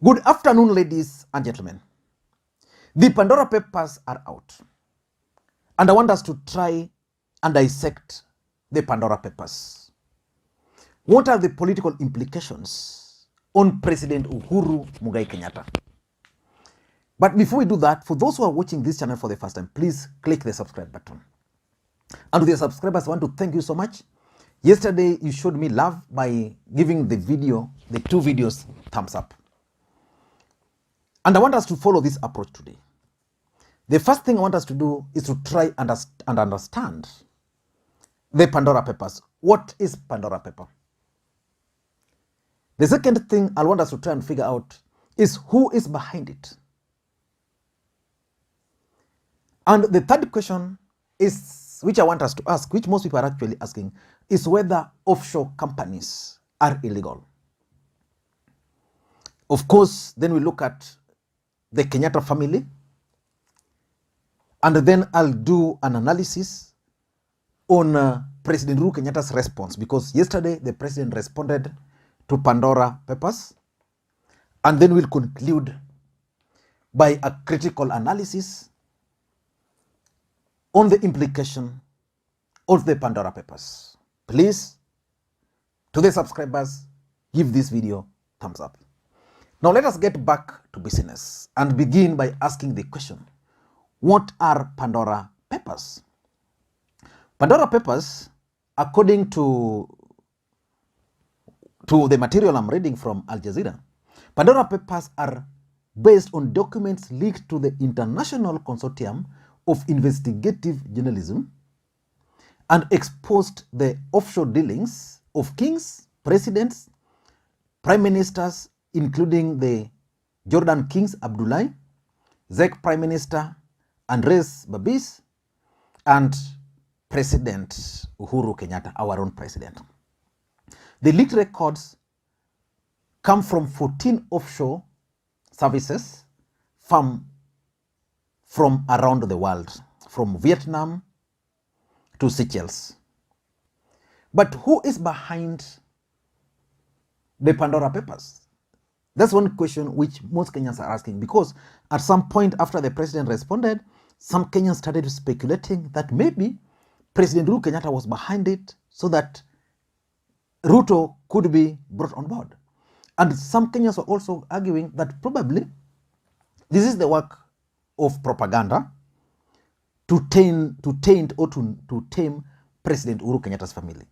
Good afternoon, ladies and gentlemen. The Pandora Papers are out, and I want us to try and dissect the Pandora Papers. What are the political implications on President Uhuru Kenyatta? But before we do that, for those who are watching this channel for the first time, please click the subscribe button. And to the subscribers, I want to thank you so much. Yesterday, you showed me love by giving the two videos, thumbs up. And I want us to follow this approach today. The first thing I want us to do is to try and understand the Pandora Papers. What is Pandora Paper? The second thing I want us to try and figure out is who is behind it. And the third question is, which I want us to ask, which most people are actually asking, is whether offshore companies are illegal. Of course, then we look at the Kenyatta family, and then I'll do an analysis on President Uhuru Kenyatta's response, because yesterday the president responded to Pandora Papers, and then we'll conclude by a critical analysis on the implication of the Pandora Papers. Please, to the subscribers, give this video thumbs up. Now let us get back to business and begin by asking the question, what are Pandora Papers? Pandora Papers, according to the material I'm reading from Al Jazeera, Pandora Papers are based on documents leaked to the International Consortium of Investigative Journalism and exposed the offshore dealings of kings, presidents, prime ministers, including the Jordan Kings Abdullah, Czech Prime Minister Andres Babis, and President Uhuru Kenyatta, our own president. The leaked records come from 14 offshore services from around the world, from Vietnam to Seychelles. But who is behind the Pandora Papers? That's one question which most Kenyans are asking, because at some point after the president responded, some Kenyans started speculating that maybe President Uhuru Kenyatta was behind it so that Ruto could be brought on board. And some Kenyans were also arguing that probably this is the work of propaganda to taint or to tame President Uhuru Kenyatta's family.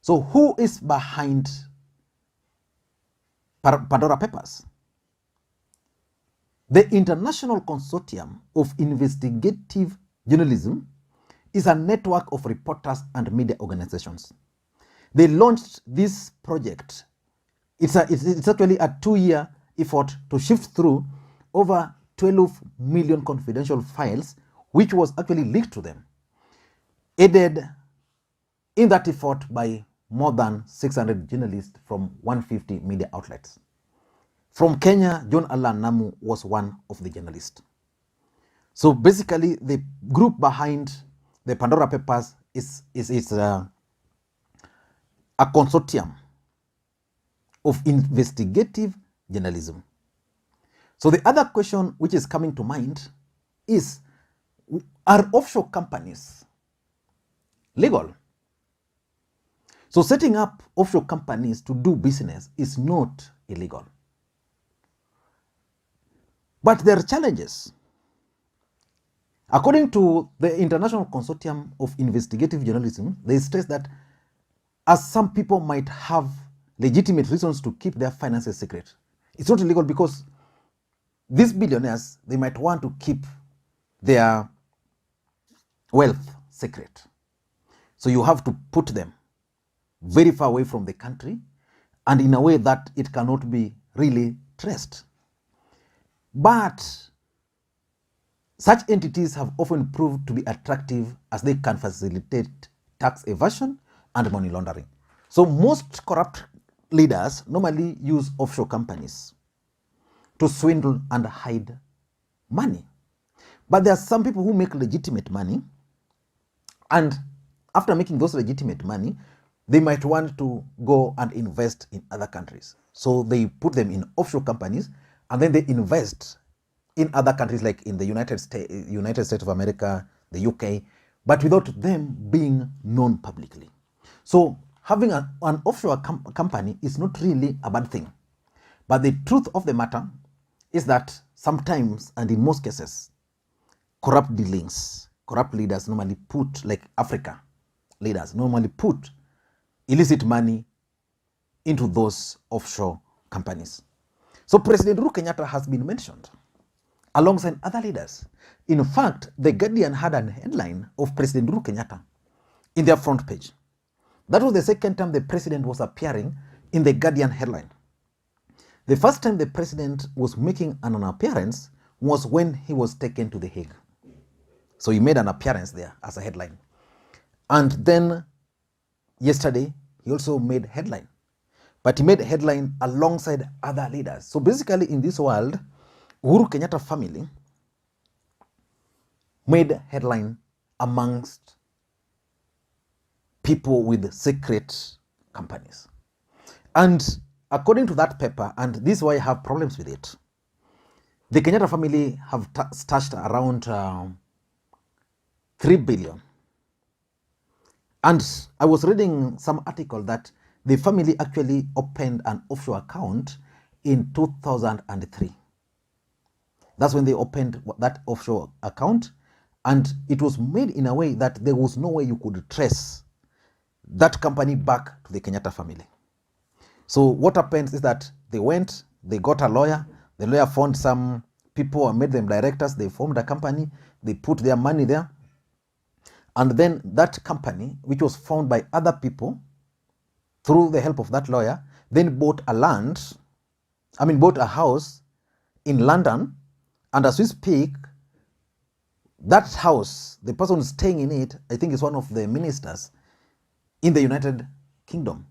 So who is behind Pandora Papers? The International Consortium of Investigative Journalism is a network of reporters and media organizations. They launched this project. It's actually a 2-year effort to sift through over 12 million confidential files, which was actually leaked to them, aided in that effort by more than 600 journalists from 150 media outlets. From Kenya, John Allan Namu was one of the journalists. So basically, the group behind the Pandora Papers is a consortium of investigative journalism. So the other question which is coming to mind is, are offshore companies legal? So setting up offshore companies to do business is not illegal. But there are challenges. According to the International Consortium of Investigative Journalism, they stress that as some people might have legitimate reasons to keep their finances secret, it's not illegal because these billionaires, they might want to keep their wealth secret. So you have to put them very far away from the country and in a way that it cannot be really traced. But such entities have often proved to be attractive as they can facilitate tax evasion and money laundering. So most corrupt leaders normally use offshore companies to swindle and hide money. But there are some people who make legitimate money, and after making those legitimate money, they might want to go and invest in other countries. So they put them in offshore companies and then they invest in other countries like in the United States of America, the UK, but without them being known publicly. So having an offshore company is not really a bad thing. But the truth of the matter is that sometimes, and in most cases, corrupt dealings, corrupt leaders normally put, like Africa leaders, normally put illicit money into those offshore companies. So President Uhuru Kenyatta has been mentioned alongside other leaders. In fact, The Guardian had a headline of President Uhuru Kenyatta in their front page. That was the second time the president was appearing in The Guardian headline. The first time the president was making an appearance was when he was taken to The Hague. So he made an appearance there as a headline. And then yesterday, he also made headline. But he made headline alongside other leaders. So basically in this world, Uhuru Kenyatta family made headline amongst people with secret companies. And according to that paper, and this is why I have problems with it, the Kenyatta family have stashed around 3 billion. And I was reading some article that the family actually opened an offshore account in 2003. That's when they opened that offshore account, and it was made in a way that there was no way you could trace that company back to the Kenyatta family. So what happens is that they went, they got a lawyer, the lawyer found some people and made them directors, they formed a company, they put their money there, and then that company, which was found by other people through the help of that lawyer, then bought a house in London, and as we speak, that house, the person staying in it, I think is one of the ministers in the United Kingdom.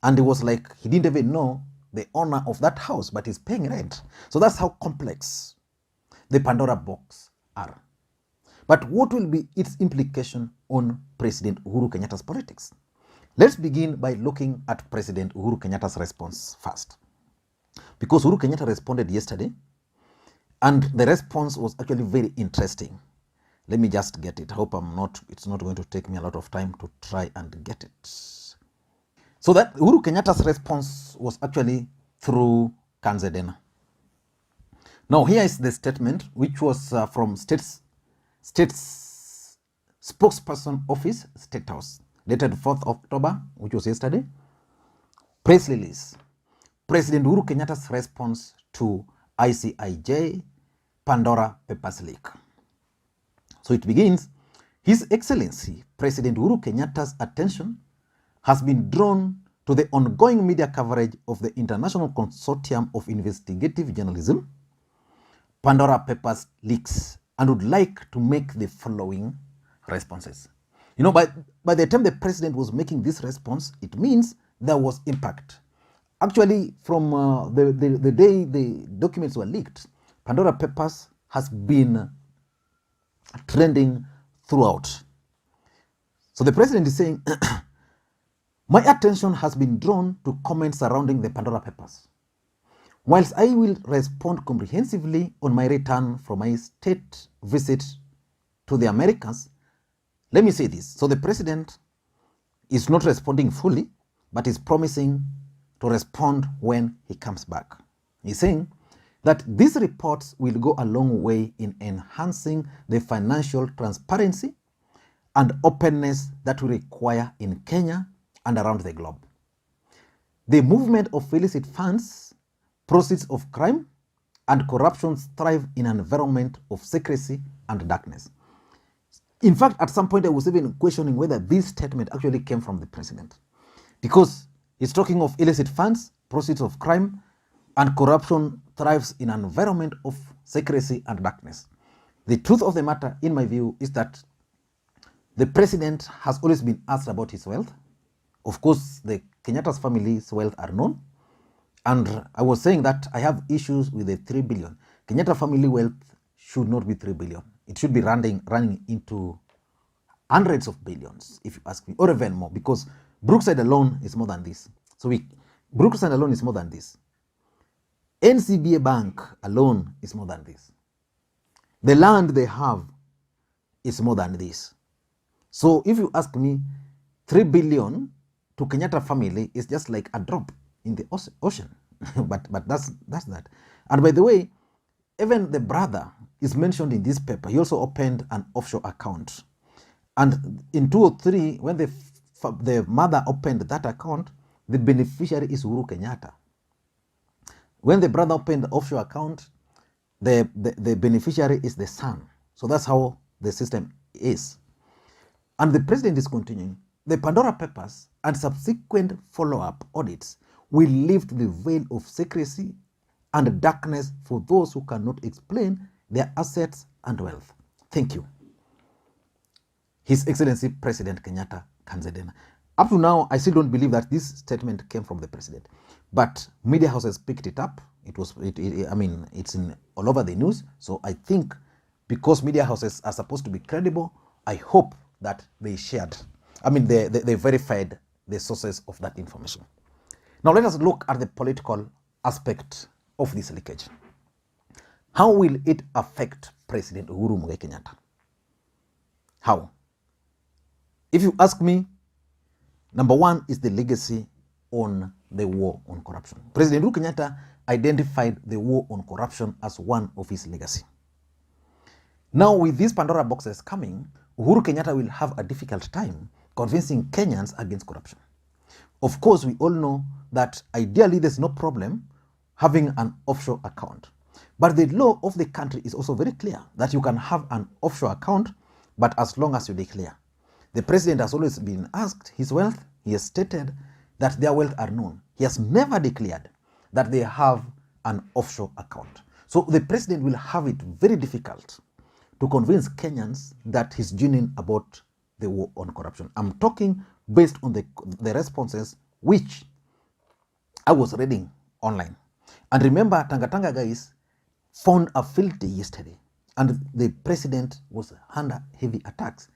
And it was like he didn't even know the owner of that house, but he's paying rent. So that's how complex the Pandora box are. But what will be its implication on President Uhuru Kenyatta's politics? Let's begin by looking at President Uhuru Kenyatta's response first. Because Uhuru Kenyatta responded yesterday, and the response was actually very interesting. Let me just get it. I hope it's not going to take me a lot of time to try and get it. So that Uhuru Kenyatta's response was actually through Kanze Dena. Now here is the statement, which was from State's spokesperson office, State House, dated 4th October, which was yesterday. Press release. President Uhuru Kenyatta's response to ICIJ Pandora Papers leak. So it begins, His Excellency President Uhuru Kenyatta's attention has been drawn to the ongoing media coverage of the International Consortium of Investigative Journalism, Pandora Papers leaks, and would like to make the following responses. You know, by the time the president was making this response, it means there was impact. Actually, from the day the documents were leaked, Pandora Papers has been trending throughout. So the president is saying, my attention has been drawn to comments surrounding the Pandora Papers. Whilst I will respond comprehensively on my return from my state visit to the Americas, let me say this. So the president is not responding fully, but is promising to respond when he comes back. He's saying that these reports will go a long way in enhancing the financial transparency and openness that we require in Kenya and around the globe. The movement of illicit funds, proceeds of crime, and corruption thrive in an environment of secrecy and darkness. In fact, at some point I was even questioning whether this statement actually came from the president, because he's talking of illicit funds, proceeds of crime, and corruption thrives in an environment of secrecy and darkness. The truth of the matter, in my view, is that the president has always been asked about his wealth. Of course, the Kenyatta's family's wealth are known. And I was saying that I have issues with the 3 billion. Kenyatta family wealth should not be 3 billion. It should be running into hundreds of billions, if you ask me, or even more, because Brookside alone is more than this. Brookside alone is more than this. NCBA Bank alone is more than this. The land they have is more than this. So if you ask me, 3 billion to Kenyatta family is just like a drop in the ocean. but that's that. And by the way, even the brother is mentioned in this paper. He also opened an offshore account. And in 2003, when the mother opened that account, the beneficiary is Uhuru Kenyatta. When the brother opened the offshore account, the beneficiary is the son. So that's how the system is. And the president is continuing. The Pandora Papers and subsequent follow-up audits will lift the veil of secrecy and darkness for those who cannot explain their assets and wealth. Thank you. His Excellency President Kenyatta, Kanze Dena. Up to now, I still don't believe that this statement came from the president, but media houses picked it up. It's in all over the news. So I think because media houses are supposed to be credible, I hope that they shared. They verified the sources of that information. Now let us look at the political aspect of this leakage. How will it affect President Uhuru Kenyatta? How? If you ask me, number one is the legacy on the war on corruption. President Uhuru Kenyatta identified the war on corruption as one of his legacy. Now with these Pandora boxes coming, Uhuru Kenyatta will have a difficult time convincing Kenyans against corruption. Of course, we all know that ideally there's no problem having an offshore account. But the law of the country is also very clear that you can have an offshore account, but as long as you declare. The president has always been asked his wealth. He has stated that their wealth are known. He has never declared that they have an offshore account. So the president will have it very difficult to convince Kenyans that he's genuine about the war on corruption. I'm talking based on the responses which I was reading online. And remember, Tanga guys found a filthy yesterday, and the president was under heavy attacks.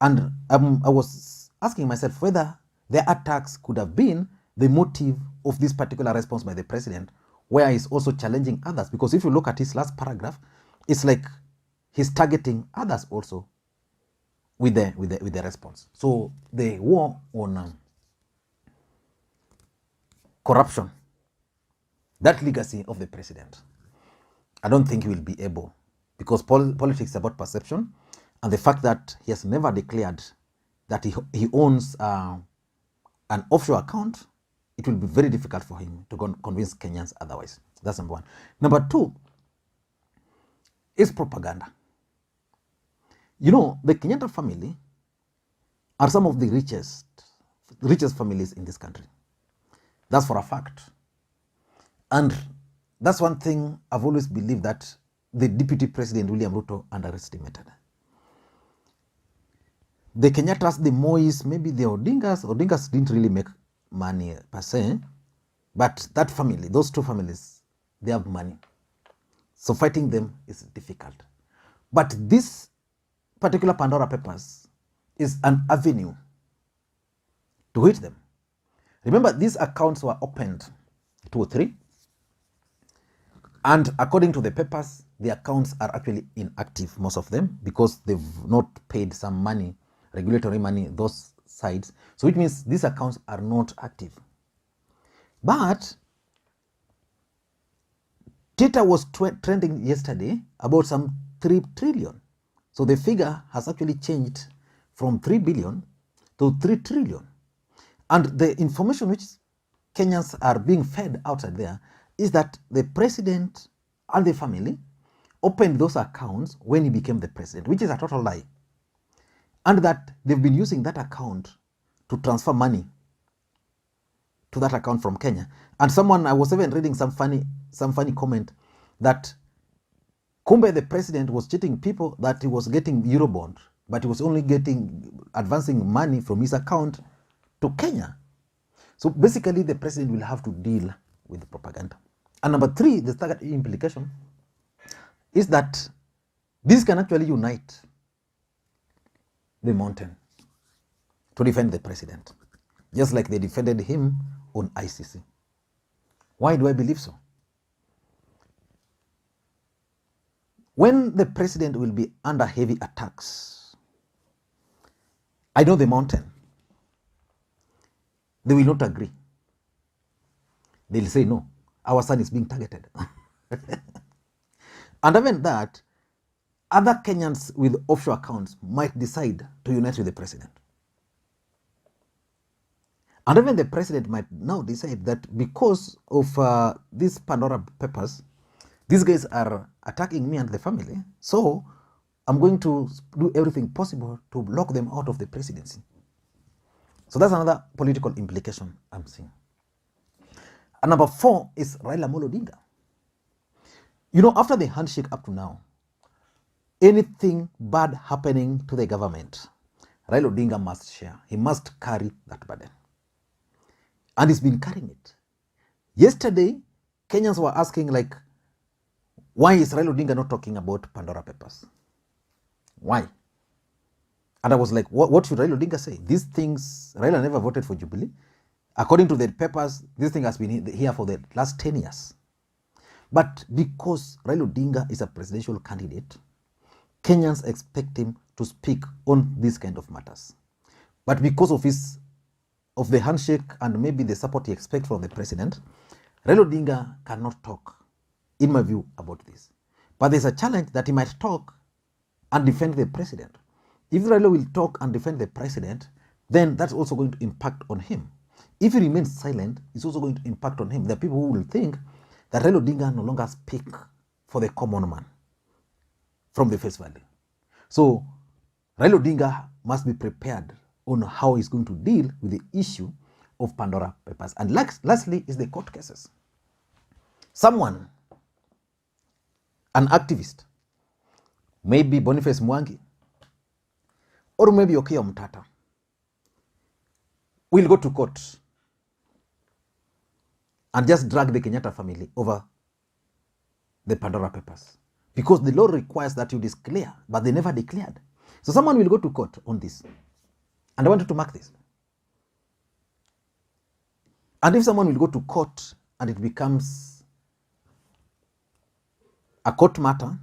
And I was asking myself whether the attacks could have been the motive of this particular response by the president, where he's also challenging others. Because if you look at his last paragraph, it's like he's targeting others also with the response. So the war on corruption, that legacy of the president, I don't think he will be able, because politics is about perception, and the fact that he has never declared that he owns an offshore account, it will be very difficult for him to convince Kenyans otherwise. That's number one. Number two is propaganda. You know, the Kenyatta family are some of the richest families in this country. That's for a fact. And that's one thing I've always believed that the Deputy President William Ruto underestimated. The Kenyattas, the Mois, maybe the Odingas didn't really make money per se, but that family, those two families, they have money. So fighting them is difficult. But this particular Pandora Papers is an avenue to hit them. Remember, these accounts were opened 2003, and according to the papers, the accounts are actually inactive, most of them, because they've not paid some money, regulatory money, those sides. So it means these accounts are not active. But data was trending yesterday about some 3 trillion. So the figure has actually changed from 3 billion to 3 trillion. And the information which Kenyans are being fed outside there is that the president and the family opened those accounts when he became the president, which is a total lie. And that they've been using that account to transfer money to that account from Kenya. And I was even reading some funny comment that Kumbe, the president, was cheating people, that he was getting Eurobond, but he was only advancing money from his account to Kenya. So basically, the president will have to deal with the propaganda. And number three, the third implication is that this can actually unite the mountain to defend the president, just like they defended him on ICC. Why do I believe so? When the president will be under heavy attacks, I know the mountain, they will not agree. They'll say, no, our son is being targeted. And even that, other Kenyans with offshore accounts might decide to unite with the president. And even the president might now decide that because of these Pandora Papers, these guys are attacking me and the family, so I'm going to do everything possible to lock them out of the presidency. So that's another political implication I'm seeing. And number 4 is Raila Odinga. You know, after the handshake up to now, anything bad happening to the government, Raila Odinga must share. He must carry that burden. And he's been carrying it. Yesterday, Kenyans were asking, like, why is Raila Odinga not talking about Pandora Papers? Why? And I was like, what should Raila Odinga say? These things, Raila never voted for Jubilee. According to the papers, this thing has been here for the last 10 years. But because Raila Odinga is a presidential candidate, Kenyans expect him to speak on these kind of matters. But because of the handshake and maybe the support he expects from the president, Raila Odinga cannot talk, in my view, about this. But there's a challenge that he might talk and defend the president. If Raila will talk and defend the president, then that's also going to impact on him. If he remains silent, it's also going to impact on him. There are people who will think that Raila Odinga no longer speak for the common man from the face value. So Raila Odinga must be prepared on how he's going to deal with the issue of Pandora Papers. And lastly is the court cases. Someone, an activist, maybe Boniface Mwangi, or maybe Okiya Mtata, will go to court and just drag the Kenyatta family over the Pandora Papers. Because the law requires that you declare, but they never declared. So someone will go to court on this. And I wanted to mark this. And if someone will go to court and it becomes a court matter,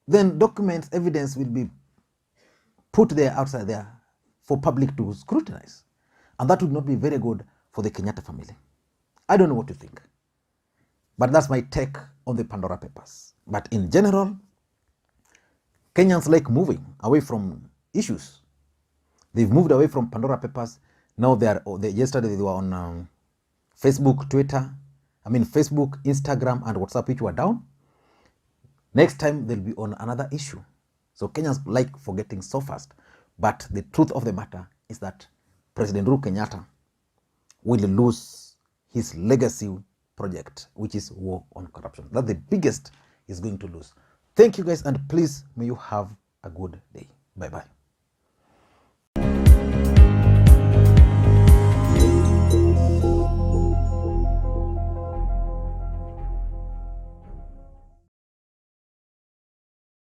then documents, evidence will be put there outside there for public to scrutinize. And that would not be very good for the Kenyatta family. I don't know what you think. But that's my take on the Pandora Papers. But in general, Kenyans like moving away from issues. They've moved away from Pandora Papers. Now yesterday they were on Facebook, Facebook, Instagram, and WhatsApp, which were down. Next time they'll be on another issue. So Kenyans like forgetting so fast. But the truth of the matter is that President Uhuru Kenyatta will lose his legacy project, which is war on corruption. That's the biggest he's going to lose. Thank you guys, and please may you have a good day. Bye-bye.